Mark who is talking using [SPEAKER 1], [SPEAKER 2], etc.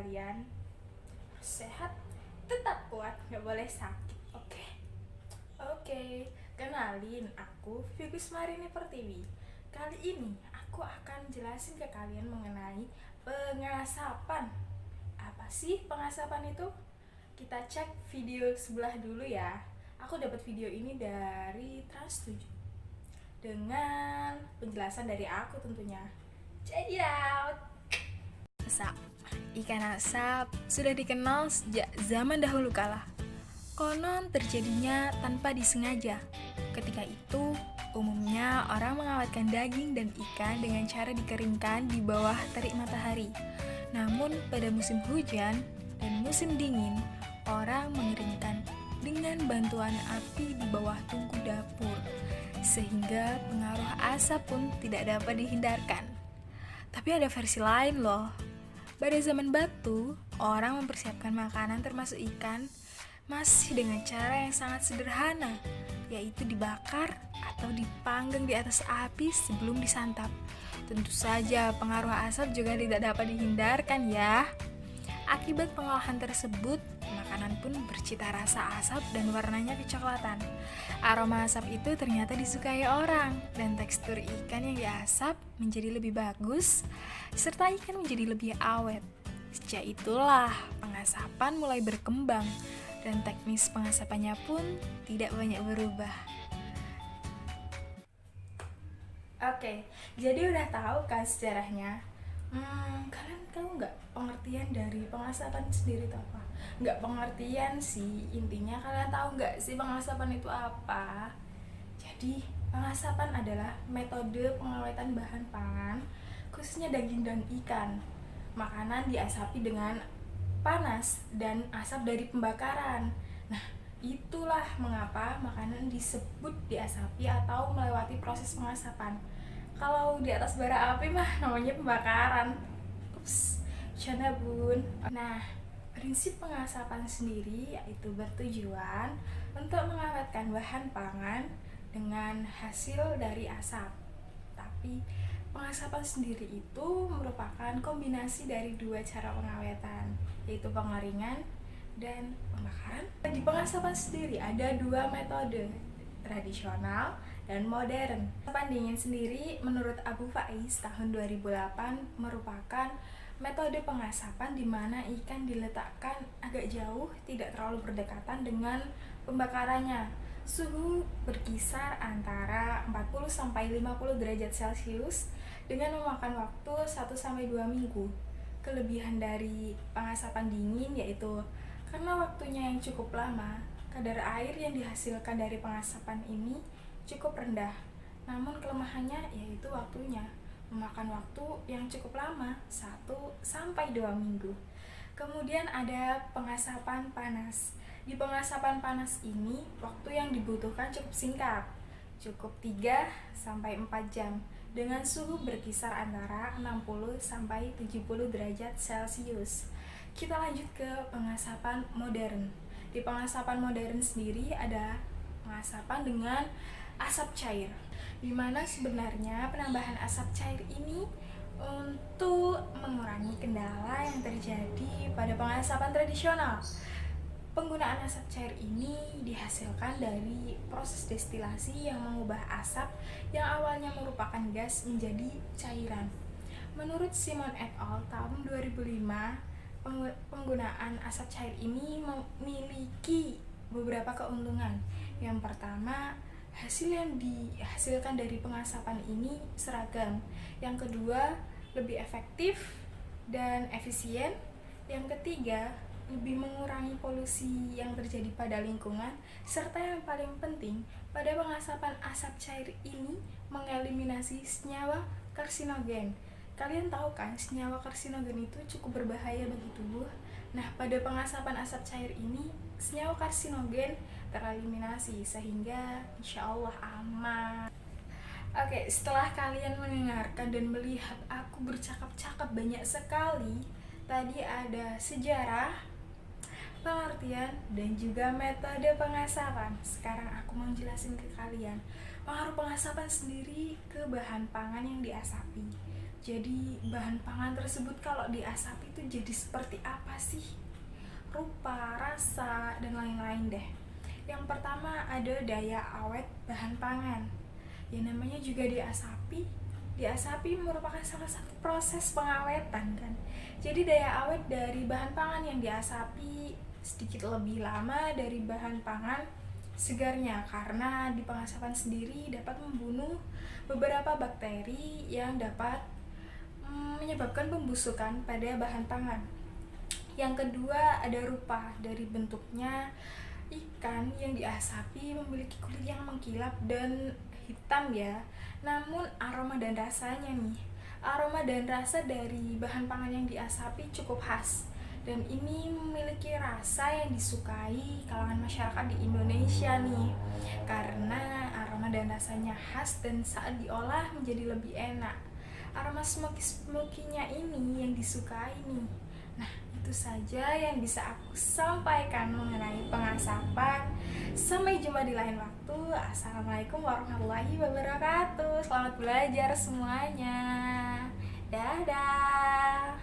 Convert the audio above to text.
[SPEAKER 1] kalian sehat, tetap kuat, nggak boleh sakit. Oke, kenalin aku Vigus Marini Pertiwi. Kali ini aku akan jelasin ke kalian mengenai pengasapan. Apa sih pengasapan itu? Kita cek video sebelah dulu ya. Aku dapat video ini dari Trans7 dengan penjelasan dari aku tentunya. Check it out. Asap. Ikan asap sudah dikenal sejak zaman dahulu kala. Konon terjadinya tanpa disengaja. Ketika itu, umumnya orang mengawetkan daging dan ikan dengan cara dikeringkan di bawah terik matahari. Namun pada musim hujan dan musim dingin, orang mengeringkan dengan bantuan api di bawah tungku dapur, sehingga pengaruh asap pun tidak dapat dihindarkan. Tapi ada versi lain loh. Pada zaman batu, orang mempersiapkan makanan termasuk ikan masih dengan cara yang sangat sederhana, yaitu dibakar atau dipanggang di atas api sebelum disantap. Tentu saja pengaruh asap juga tidak dapat dihindarkan ya. Akibat pengolahan tersebut, makanan pun bercita rasa asap dan warnanya kecoklatan. Aroma asap itu ternyata disukai orang, dan tekstur ikan yang diasap menjadi lebih bagus, serta ikan menjadi lebih awet. Sejak itulah pengasapan mulai berkembang, dan teknis pengasapannya pun tidak banyak berubah. Oke, jadi udah tahu kan sejarahnya? Kalian tahu nggak pengertian dari pengasapan sendiri itu apa? Nggak pengertian sih, intinya kalian tahu nggak sih pengasapan itu apa? Jadi, pengasapan adalah metode pengawetan bahan pangan, khususnya daging dan ikan. Makanan diasapi dengan panas dan asap dari pembakaran. Nah, itulah mengapa makanan disebut diasapi atau melewati proses pengasapan. Kalau di atas bara api mah namanya pembakaran. Ups, canda bun. Nah, prinsip pengasapan sendiri yaitu bertujuan untuk mengawetkan bahan pangan dengan hasil dari asap. Tapi pengasapan sendiri itu merupakan kombinasi dari dua cara pengawetan, yaitu pengeringan dan pembakaran. Di pengasapan sendiri ada dua metode, tradisional dan modern. Pengasapan dingin sendiri menurut Abu Faiz tahun 2008 merupakan metode pengasapan di mana ikan diletakkan agak jauh, tidak terlalu berdekatan dengan pembakarannya. Suhu berkisar antara 40-50 derajat Celcius dengan memakan waktu 1-2 minggu. Kelebihan dari pengasapan dingin yaitu karena waktunya yang cukup lama, kadar air yang dihasilkan dari pengasapan ini cukup rendah. Namun kelemahannya yaitu waktunya, memakan waktu yang cukup lama, 1-2 minggu. Kemudian ada pengasapan panas. Di pengasapan panas ini, waktu yang dibutuhkan cukup singkat, cukup 3-4 jam, dengan suhu berkisar antara 60-70 derajat Celcius. Kita lanjut ke pengasapan modern. Di pengasapan modern sendiri ada pengasapan dengan asap cair, di mana sebenarnya penambahan asap cair ini untuk mengurangi kendala yang terjadi pada pengasapan tradisional. Penggunaan asap cair ini dihasilkan dari proses destilasi yang mengubah asap yang awalnya merupakan gas menjadi cairan. Menurut Simon et al. Tahun 2005, penggunaan asap cair ini memiliki beberapa keuntungan. Yang pertama, hasil yang dihasilkan dari pengasapan ini seragam. Yang kedua, lebih efektif dan efisien. Yang ketiga, lebih mengurangi polusi yang terjadi pada lingkungan, serta yang paling penting, pada pengasapan asap cair ini mengeliminasi senyawa karsinogen. Kalian tahu kan, senyawa karsinogen itu cukup berbahaya bagi tubuh. Nah, pada pengasapan asap cair ini, senyawa karsinogen tereliminasi, sehingga insya Allah aman. Oke, setelah kalian mendengarkan dan melihat aku bercakap-cakap banyak sekali, tadi ada sejarah, pengertian, dan juga metode pengasapan. Sekarang aku mau jelasin ke kalian pengaruh pengasapan sendiri ke bahan pangan yang diasapi. Jadi bahan pangan tersebut kalau diasapi itu jadi seperti apa sih? Rupa, rasa, dan lain-lain deh. Yang pertama ada daya awet bahan pangan. Ya namanya juga diasapi. Diasapi merupakan salah satu proses pengawetan kan. Jadi daya awet dari bahan pangan yang diasapi sedikit lebih lama dari bahan pangan segarnya, karena di pengasapan sendiri dapat membunuh beberapa bakteri yang dapat menyebabkan pembusukan pada bahan pangan. Yang kedua ada rupa. Dari bentuknya, ikan yang diasapi memiliki kulit yang mengkilap dan hitam ya. Namun aroma dan rasanya nih, aroma dan rasa dari bahan pangan yang diasapi cukup khas, dan ini memiliki rasa yang disukai kalangan masyarakat di Indonesia nih, karena aroma dan rasanya khas dan saat diolah menjadi lebih enak. Aroma smoky-smoky-nya ini yang disukai nih. Nah, itu saja yang bisa aku sampaikan mengenai pengasapan. Sampai jumpa di lain waktu. Assalamualaikum warahmatullahi wabarakatuh. Selamat belajar semuanya. Dadah.